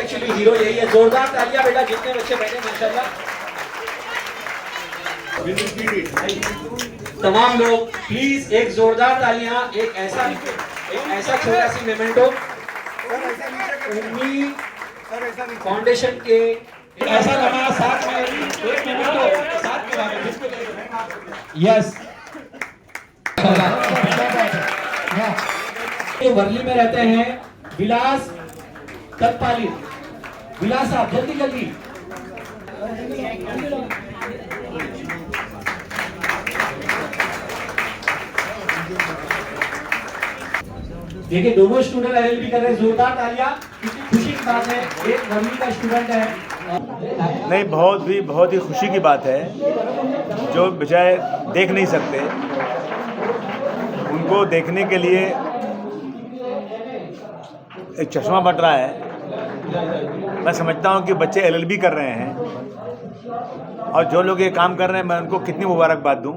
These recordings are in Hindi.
एक्चुअली हीरो यही है। जोरदार तालियां बेटा जितने बच्चे बैठे माशाल्लाह। तमाम लोग प्लीज एक जोरदार तालियां, एक ऐसा छोटा सी मेमेंटो उम्मीद फाउंडेशन के ऐसा लम्हा साथ में एक मेमेंटो साथ में यस वर्ली में रहते हैं विलास तत्पाली। विलास साहब जल्दी जल्दी। देखिए दोनों स्टूडेंट एलएलबी कर रहे हैं, जोरदार तालियां। कितनी खुशी की बात है, एक वर्ली का स्टूडेंट है। नहीं, बहुत ही खुशी की बात है। जो बजाय देख नहीं सकते उनको देखने के लिए एक चश्मा बट रहा है। मैं समझता हूं कि बच्चे एलएलबी कर रहे हैं और जो लोग ये काम कर रहे हैं मैं उनको कितनी मुबारकबाद दूं।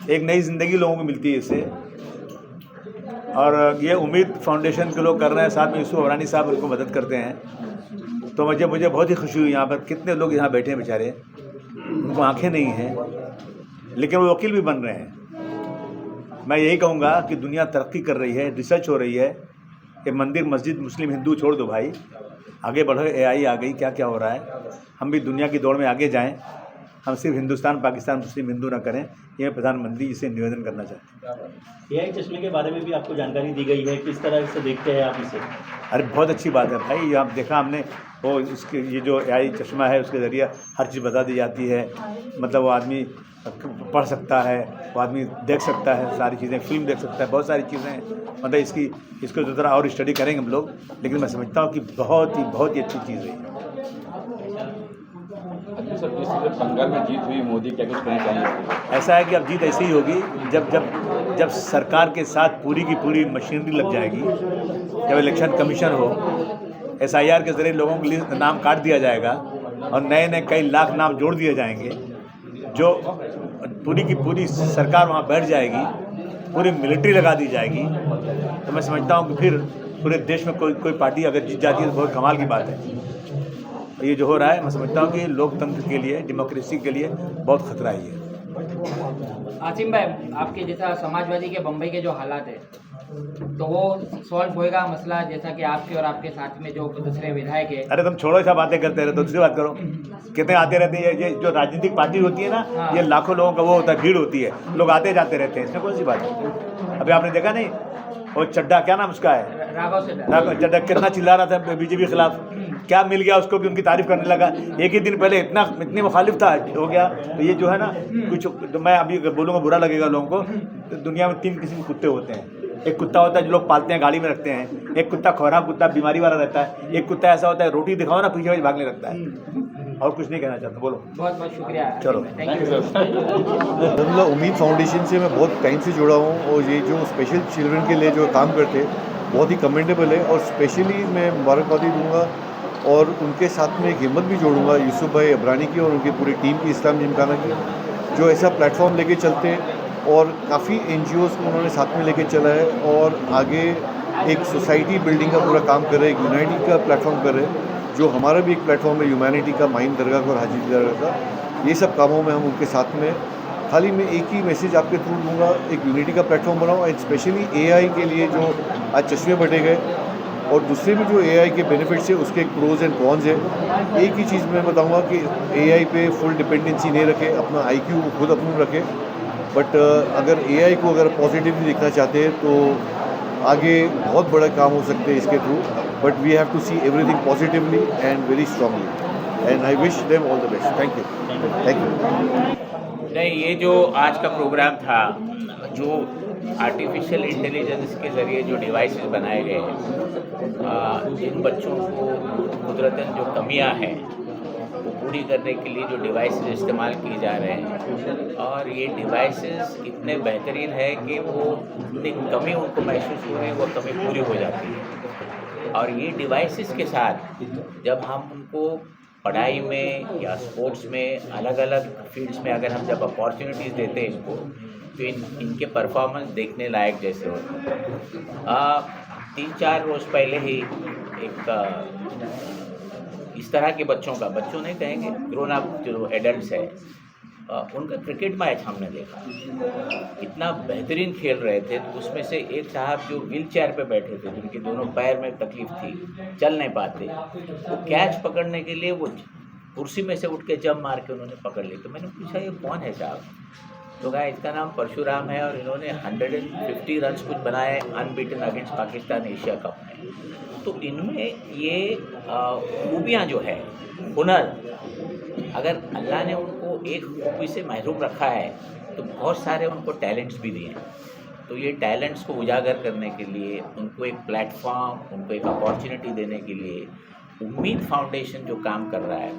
एक नई ज़िंदगी लोगों को मिलती है इससे। और ये उम्मीद फाउंडेशन के लोग कर रहे हैं, साथ में यूसुफ अबरानी साहब उनको मदद करते हैं। तो मुझे बहुत ही खुशी हुई। यहाँ पर कितने लोग यहाँ बैठे हैं बेचारे, उनको आंखें नहीं हैं लेकिन वो वकील भी बन रहे हैं। मैं यही कहूँगा कि दुनिया तरक्की कर रही है, रिसर्च हो रही है। ये मंदिर मस्जिद मुस्लिम हिंदू छोड़ दो भाई, आगे बढ़ो। एआई आ गई, क्या क्या हो रहा है। हम भी दुनिया की दौड़ में आगे जाएं। हम सिर्फ हिंदुस्तान पाकिस्तान मुस्लिम हिंदू ना करें, ये प्रधानमंत्री जी से निवेदन करना चाहते हैं। एआई चश्मे के बारे में भी आपको जानकारी दी गई है, किस तरह से देखते हैं आप इसे? अरे बहुत अच्छी बात है भाई, ये आप देखा हमने वो इसके ये जो एआई चश्मा है उसके ज़रिए हर चीज़ बता दी जाती है। मतलब वो आदमी पढ़ सकता है, वो आदमी देख सकता है सारी चीज़ें, फिल्म देख सकता है, बहुत सारी चीज़ें। मतलब इसको जो तरह और स्टडी करेंगे हम लोग, लेकिन मैं समझता हूँ कि बहुत ही अच्छी चीज़ है। सर बंगाल में जीत हुई, मोदी क्या कुछ कहना चाहिए? ऐसा है कि अब जीत ऐसी ही होगी जब सरकार के साथ पूरी की पूरी मशीनरी लग जाएगी, जब इलेक्शन कमीशन हो, एसआईआर के ज़रिए लोगों के नाम काट दिया जाएगा और नए कई लाख नाम जोड़ दिए जाएंगे। जो पूरी की पूरी सरकार वहाँ बैठ जाएगी, पूरी मिलिट्री लगा दी जाएगी, तो मैं समझता हूँ कि फिर पूरे देश में कोई पार्टी अगर जीत जाती है तो बहुत कमाल की बात है। ये जो हो रहा है मैं समझता हूँ कि लोकतंत्र के लिए, डेमोक्रेसी के लिए बहुत खतरा ही है। आसिम भाई, आपके जैसा समाजवादी के बम्बई के जो हालात है तो वो सॉल्व होएगा मसला, जैसा कि आपके और आपके साथ में जो दूसरे विधायक है? अरे तुम छोड़ो, ऐसा बातें करते रहते, दूसरी बात करो। कितने आते रहते हैं, ये जो राजनीतिक पार्टी होती है ना, हाँ। ये लाखों लोगों का वो होता है, भीड़ होती है, लोग आते जाते रहते हैं, इसमें कौन सी बात है। अभी आपने देखा नहीं, वो चड्ढा, क्या नाम उसका है, राघव चड्ढा, कितना चिल्ला रहा था बीजेपी के खिलाफ। क्या मिल गया उसको कि उनकी तारीफ करने लगा। एक ही दिन पहले इतनी मुखालिफ था, हो गया। तो ये जो है ना, कुछ तो मैं अभी बोलूँगा बुरा लगेगा लोगों को। तो दुनिया में 3 किस्म के कुत्ते होते हैं। एक कुत्ता होता है जो लोग पालते हैं, गाड़ी में रखते हैं। एक कुत्ता खौरा कुत्ता बीमारी वाला रहता है। एक कुत्ता ऐसा होता है रोटी दिखाओ ना पीछे भागने लगता है। और कुछ नहीं कहना चाहता, बोलो। बहुत बहुत शुक्रिया। चलो, थैंक यू। अलहमदिल्ला उम्मीद फाउंडेशन से मैं बहुत टाइम से जुड़ा हूँ और ये जो स्पेशल चिल्ड्रन के लिए जो काम करते हैं बहुत ही कमेंडेबल है। और स्पेशली मैं मुबारकबादी दूँगा और उनके साथ में एक हिम्मत भी जोड़ूंगा यूसुफ भाई अबरानी की और उनकी पूरी टीम की, इस्लाम जिमखाना की, जो ऐसा प्लेटफॉर्म लेके चलते हैं और काफ़ी NGOs को उन्होंने साथ में लेके चला है और आगे एक सोसाइटी बिल्डिंग का पूरा काम कर रहे हैं, एक यूनाइटी का प्लेटफॉर्म कर रहे हैं, जो हमारा भी एक प्लेटफॉर्म है ह्यूमैनिटी का, माइन दरगाह का और हाजी दरगाह का। ये सब कामों में हम उनके साथ में, खाली मैं एक ही मैसेज आपके थ्रू दूँगा, एक यूनिटी का प्लेटफॉर्म बनाओ एंड स्पेशली AI के लिए जो आज चश्मे बटे गए और दूसरे भी जो AI के बेनिफिट्स है उसके प्रोज एंड कॉन्स है। एक ही चीज़ मैं बताऊंगा कि AI पे फुल डिपेंडेंसी नहीं रखे, अपना IQ खुद अपना रखे। बट अगर AI को अगर पॉजिटिवली देखना चाहते हैं तो आगे बहुत बड़ा काम हो सकते हैं इसके through. But we have to see everything positively and very strongly and I wish them all the best. Thank you. नहीं, ये जो आज का प्रोग्राम था, जो आर्टिफिशियल इंटेलिजेंस के ज़रिए जो डिवाइसेस बनाए गए हैं, जिन बच्चों को कुदरतन जो कमियां हैं वो पूरी करने के लिए जो डिवाइसेस इस्तेमाल किए जा रहे हैं, और ये डिवाइसेस इतने बेहतरीन है कि वो जितनी कमी उनको महसूस हो रही है वो कमी पूरी हो जाती है। और ये डिवाइसेस के साथ जब हम उनको पढ़ाई में या स्पोर्ट्स में अलग अलग फील्ड्स में अगर हम जब अपॉर्चुनिटीज़ देते हैं इनको, तो इनके परफॉर्मेंस देखने लायक जैसे होते हैं। 3-4 रोज़ पहले ही एक इस तरह के बच्चों का, बच्चों नहीं कहेंगे, ग्रोन अप जो एडल्ट्स है, उनका क्रिकेट मैच हमने देखा, इतना बेहतरीन खेल रहे थे। तो उसमें से एक साहब जो व्हील चेयर पर बैठे थे, जिनके दोनों पैर में तकलीफ थी, चल नहीं पाते, वो कैच पकड़ने के लिए वो कुर्सी में से उठ के जंप मार के उन्होंने पकड़ ली। तो मैंने पूछा ये कौन है साहब? तो कहा इसका नाम परशुराम है और इन्होंने 150 रन कुछ बनाए unbeaten against Pakistan Asia cup में। तो इनमें ये खूबियाँ जो है, हुनर, अगर अल्लाह ने उनको एक खूबी से महरूम रखा है तो बहुत सारे उनको टैलेंट्स भी दिए हैं। तो ये टैलेंट्स को उजागर करने के लिए, उनको एक प्लेटफॉर्म, उनको एक अपॉर्चुनिटी देने के लिए उम्मीद फाउंडेशन जो काम कर रहा है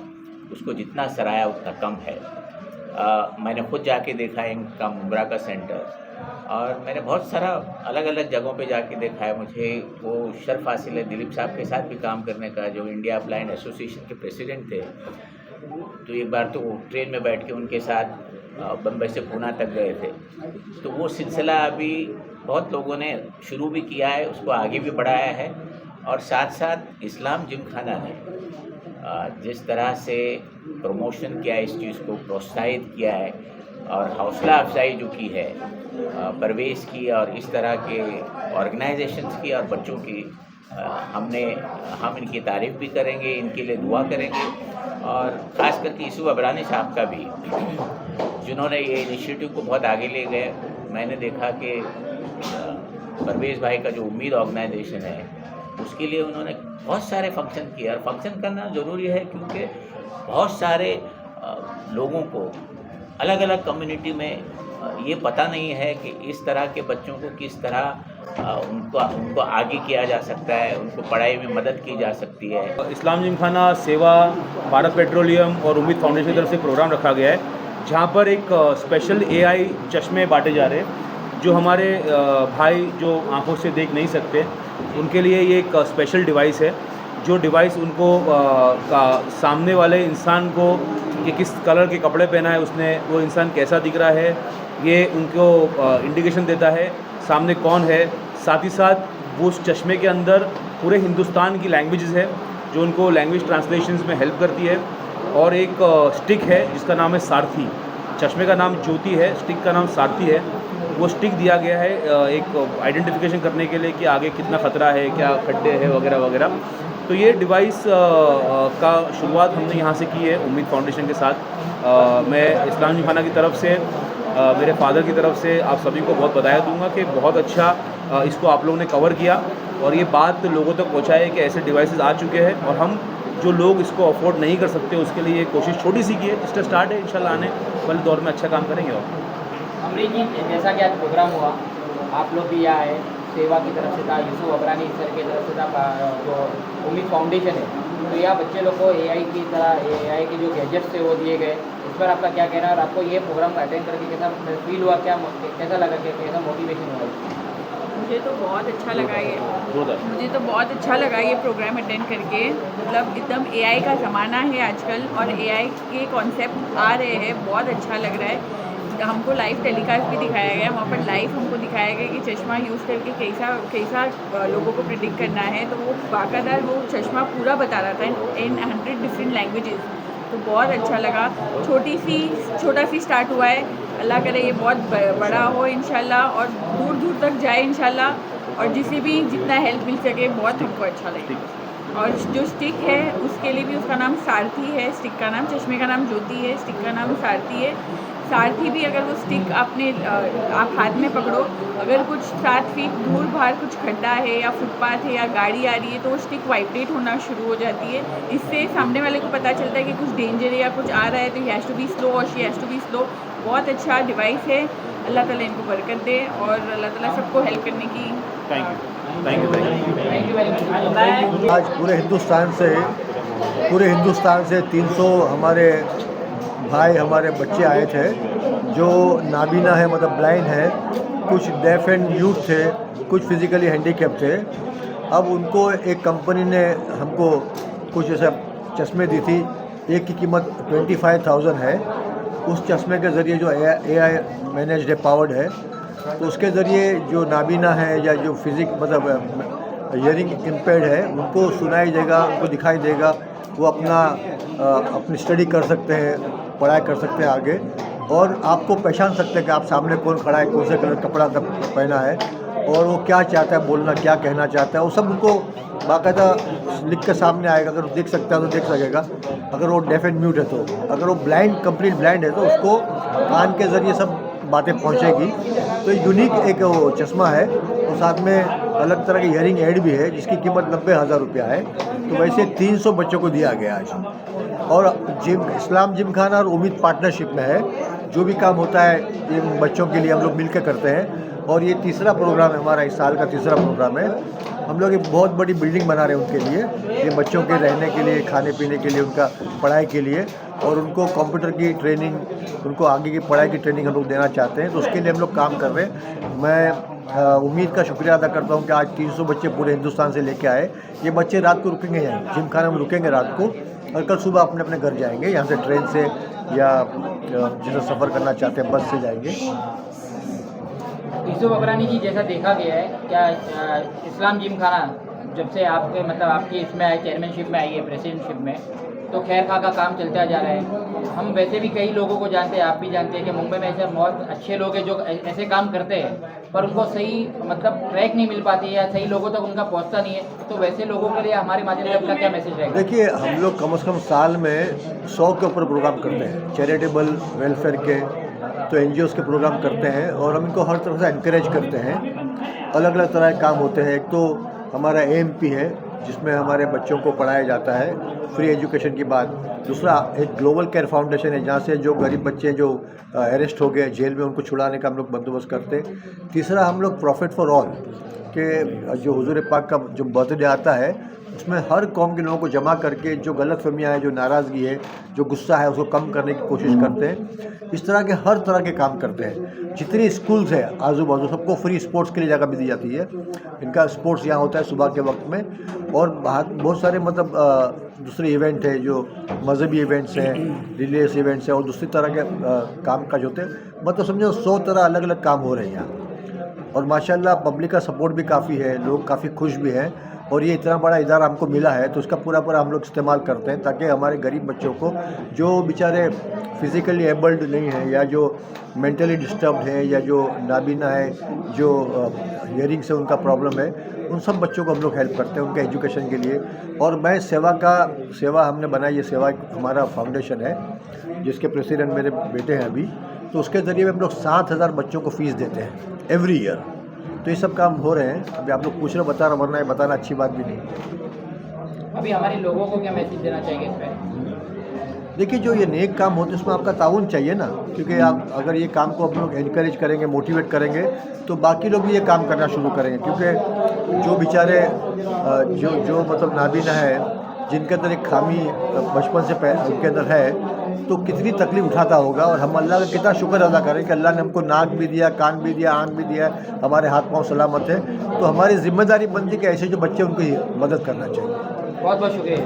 उसको जितना सराहा उतना कम है। मैंने खुद जाके देखा इनका मुब्रा का सेंटर, और मैंने बहुत सारा अलग अलग जगहों पे जाके देखा है। मुझे वो शर्फ हासिल है दिलीप साहब के साथ भी काम करने का, जो इंडिया ब्लाइंड एसोसिएशन के प्रेसिडेंट थे। तो एक बार तो ट्रेन में बैठ के उनके साथ बम्बई से पूना तक गए थे। तो वो सिलसिला अभी बहुत लोगों ने शुरू भी किया है, उसको आगे भी बढ़ाया है। और साथ साथ इस्लाम जिमखाना ने जिस तरह से प्रमोशन किया है, इस चीज़ को प्रोत्साहित किया है और हौसला अफजाई जो की है परवेज़ की और इस तरह के ऑर्गेनाइजेशंस की और बच्चों की, हम इनकी तारीफ़ भी करेंगे, इनके लिए दुआ करेंगे। और ख़ास करके यूसुफ अबरानी साहब का भी, जिन्होंने ये इनिशिएटिव को बहुत आगे ले गए। मैंने देखा कि परवेज़ भाई का जो उम्मीद ऑर्गेनाइजेशन है उसके लिए उन्होंने बहुत सारे फंक्शन किए, और फंक्शन करना ज़रूरी है क्योंकि बहुत सारे लोगों को अलग अलग कम्युनिटी में ये पता नहीं है कि इस तरह के बच्चों को किस तरह उनको आगे किया जा सकता है, उनको पढ़ाई में मदद की जा सकती है। इस्लाम जिमखाना सेवा, भारत पेट्रोलियम और उम्मीद फाउंडेशन की तरफ से प्रोग्राम रखा गया है, जहाँ पर एक स्पेशल AI चश्मे बांटे जा रहे हैं। जो हमारे भाई जो आंखों से देख नहीं सकते, उनके लिए ये एक स्पेशल डिवाइस है, जो डिवाइस उनको सामने वाले इंसान को कि किस कलर के कपड़े पहना है उसने, वो इंसान कैसा दिख रहा है, ये उनको इंडिकेशन देता है सामने कौन है। साथ ही साथ वो उस चश्मे के अंदर पूरे हिंदुस्तान की लैंग्वेजेस है जो उनको लैंग्वेज ट्रांसलेशंस में हेल्प करती है। और एक स्टिक है जिसका नाम है सारथी। चश्मे का नाम ज्योति है, स्टिक का नाम सारथी है। वो स्टिक दिया गया है एक आइडेंटिफिकेशन करने के लिए कि आगे कितना ख़तरा है, क्या खड्डे हैं वगैरह वगैरह। तो ये डिवाइस का शुरुआत हमने यहाँ से की है उम्मीद फाउंडेशन के साथ। मैं इस्लाम जिमखाना की तरफ से, मेरे फादर की तरफ से आप सभी को बहुत बधाई दूंगा कि बहुत अच्छा इसको आप लोगों ने कवर किया और ये बात लोगों तक पहुँचाए कि ऐसे डिवाइसेस आ चुके हैं और हम जो लोग इसको अफोर्ड नहीं कर सकते उसके लिए ये कोशिश छोटी सी की है, इसका स्टार्ट है। इंशाल्लाह आने वाले दौर में अच्छा काम करेंगे। और अमरीक जी, जैसा कि आज प्रोग्राम हुआ, आप लोग भी यहाँ आए, सेवा की तरफ से था, यूसुफ अबरानी सर की तरफ से था, जो उम्मीद फाउंडेशन है, तो यहाँ बच्चे लोग को AI की तरह AI के जो गैजेट्स थे वो दिए गए। इस पर आपका क्या कहना है और आपको ये प्रोग्राम अटेंड करके कैसा फील हुआ, कैसा लगा, कैसा मोटिवेशन हुआ? मुझे तो बहुत अच्छा लगा ये प्रोग्राम अटेंड करके। मतलब एकदम AI का ज़माना है आजकल और AI के कॉन्सेप्ट आ रहे हैं, बहुत अच्छा लग रहा है। हमको लाइव टेलीकास्ट भी दिखाया गया, वहाँ पर लाइव हमको दिखाया गया कि चश्मा यूज़ करके कैसा लोगों को प्रिडिक्ट करना है। तो वो बाकायदा वो चश्मा पूरा बता रहा था इन 100 डिफरेंट लैंग्वेजेस। तो बहुत अच्छा लगा। छोटा सी स्टार्ट हुआ है, अल्लाह करे ये बहुत बड़ा हो इंशाल्लाह और दूर दूर तक जाए इंशाल्लाह, और जिसे भी जितना हेल्प मिल सके बहुत हमको अच्छा लगे। और जो स्टिक है उसके लिए भी उसका नाम सारथी है, स्टिक का नाम, चश्मे का नाम ज्योति है, स्टिक का नाम सारथी है। सारथी भी अगर वो स्टिक आप हाथ में पकड़ो, अगर कुछ 7 फीट दूर बाहर कुछ खड्डा है या फुटपाथ है या गाड़ी आ रही है तो वो स्टिक वाइब्रेट होना शुरू हो जाती है। इससे सामने वाले को पता चलता है कि कुछ डेंजर है या कुछ आ रहा है, तो he has to be slow और she has to be slow. बहुत अच्छा डिवाइस है, अल्लाह ताला इनको बरकत दे और अल्लाह ताला सबको हेल्प करने की। Thank you very much. आज पूरे हिंदुस्तान से 300 हमारे भाई, हमारे बच्चे आए थे जो नाबीना है, मतलब ब्लाइंड है, कुछ डेफ एंड म्यूट थे, कुछ फिज़िकली हैंडीकैप थे। अब उनको एक कंपनी ने हमको कुछ ऐसा चश्मे दी थी, एक की कीमत 25,000 है। उस चश्मे के ज़रिए जो AI मैनेज्ड है, पावर्ड है, तो उसके ज़रिए जो नाबीना है या जो मतलब हियरिंग इम्पेयर्ड है उनको सुनाई देगा, उनको दिखाई देगा वो अपनी स्टडी कर सकते हैं, पढ़ाई कर सकते हैं आगे, और आपको पहचान सकते हैं कि आप सामने कौन खड़ा है, कौन से कलर कपड़ा पहना है और वो क्या चाहता है बोलना, क्या कहना चाहता है, वो सब उनको बाकायदा लिख के सामने आएगा। अगर वो देख सकता है तो देख सकेगा, अगर वो डेफ एंड म्यूट है तो, अगर वो कंप्लीट ब्लाइंड है तो उसको कान के ज़रिए सब बातें पहुंचेगी। तो यूनिक एक वो चश्मा है और साथ में अलग तरह की हियरिंग एड भी है जिसकी कीमत 90,000 रुपया है। तो वैसे 300 बच्चों को दिया गया आज। और इस्लाम जिमखाना और उम्मीद पार्टनरशिप में है, जो भी काम होता है इन बच्चों के लिए हम लोग मिलकर करते हैं। और ये तीसरा प्रोग्राम है हमारा, इस साल का तीसरा प्रोग्राम है। हम लोग एक बहुत बड़ी बिल्डिंग बना रहे हैं उनके लिए, ये बच्चों के रहने के लिए, खाने पीने के लिए, उनका पढ़ाई के लिए, और उनको कंप्यूटर की ट्रेनिंग, उनको आगे की पढ़ाई की ट्रेनिंग हम लोग देना चाहते हैं। तो उसके लिए हम लोग काम कर रहे हैं। मैं उम्मीद का शुक्रिया अदा करता हूँ कि आज 300 बच्चे पूरे हिंदुस्तान से लेके आए। ये बच्चे रात को रुकेंगे यहाँ जिमखाना में, रुकेंगे रात को, और कल सुबह अपने अपने घर जाएंगे। यहाँ से ट्रेन से या जिसे सफ़र करना चाहते हैं बस से जाएंगे। यूसुफ अबरानी जी, जैसा देखा गया है, क्या इस्लाम जिमखाना जब से आपके मतलब आपकी इसमें आए, चेयरमैनशिप में आई है, प्रेसिडेंटशिप में, तो खैर खा का काम चलता जा रहा है। हम वैसे भी कई लोगों को जानते हैं, आप भी जानते हैं कि मुंबई में ऐसे बहुत अच्छे लोग हैं जो ऐसे काम करते हैं, पर उनको सही मतलब ट्रैक नहीं मिल पाती है या सही लोगों तक उनका पहुंचता नहीं है। तो वैसे लोगों के लिए हमारे माध्यम से आपका क्या मैसेज रहेगा? देखिए, हम लोग कम से कम साल में 100 के ऊपर प्रोग्राम करते हैं, चैरिटेबल वेलफेयर के, तो NGOs के प्रोग्राम करते हैं, और हम इनको हर तरह से इनकरेज करते हैं। अलग अलग तरह के काम होते हैं। एक तो हमारा AMP है जिसमें हमारे बच्चों को पढ़ाया जाता है फ्री एजुकेशन की बात। दूसरा एक ग्लोबल केयर फाउंडेशन है जहाँ से जो गरीब बच्चे जो अरेस्ट हो गए जेल में, उनको छुड़ाने का हम लोग बंदोबस्त करते हैं। तीसरा हम लोग प्रॉफिट फॉर ऑल के जो हुजूर पाक का जो बर्थडे आता है उसमें हर कौम के लोगों को जमा करके जो गलतफहमियाँ हैं, जो नाराज़गी है, जो गुस्सा है, उसको कम करने की कोशिश करते हैं। इस तरह के हर तरह के काम करते हैं। जितनी स्कूल्स है आजू बाजू सबको फ्री स्पोर्ट्स के लिए जगह भी दी जाती है। इनका स्पोर्ट्स यहाँ होता है सुबह के वक्त में, और बहुत सारे मतलब दूसरे इवेंट है जो मजहबी इवेंट्स हैं, रिलीजियस इवेंट्स हैं, और दूसरी तरह के काम काज होते हैं। मतलब समझो 100 तरह अलग अलग काम हो रहे हैं यहाँ। और माशाल्लाह पब्लिक का सपोर्ट भी काफ़ी है, लोग काफ़ी खुश भी हैं। और ये इतना बड़ा इदारा हमको मिला है तो उसका पूरा हम लोग इस्तेमाल करते हैं ताकि हमारे गरीब बच्चों को जो बेचारे फिज़िकली एबल्ड नहीं हैं, या जो मेंटली डिस्टर्ब्ड है, या जो नाबीना है, जो हियरिंग से उनका प्रॉब्लम है, उन सब बच्चों को हम लोग हेल्प करते हैं उनके एजुकेशन के लिए। और मैं सेवा हमने बनाई, ये सेवा हमारा फाउंडेशन है जिसके प्रेसिडेंट मेरे बेटे हैं अभी। तो उसके ज़रिए हम लोग 7,000 बच्चों को फ़ीस देते हैं एवरी ईयर। तो ये सब काम हो रहे हैं। अभी आप लोग पूछ रहे, बता रहा, वरना ये बताना अच्छी बात भी नहीं। अभी हमारे लोगों को क्या मैसेज देना चाहिए इस पर? देखिए, जो ये नेक काम होते हैं उसमें आपका ताउन चाहिए ना, क्योंकि आप अगर ये काम को आप लोग एनकरेज करेंगे, मोटिवेट करेंगे, तो बाकी लोग भी ये काम करना शुरू करेंगे। क्योंकि जो बेचारे जो मतलब नाबीना है, जिनके अंदर एक खामी बचपन से उनके अंदर है, तो कितनी तकलीफ उठाता होगा। और हम अल्लाह का कितना शुक्र अदा करें कि अल्लाह ने हमको नाक भी दिया, कान भी दिया, आँख भी दिया, हमारे हाथ पाँव सलामत है। तो हमारी जिम्मेदारी बनती कि ऐसे जो बच्चे उनकी मदद करना चाहिए। बहुत बहुत शुक्रिया।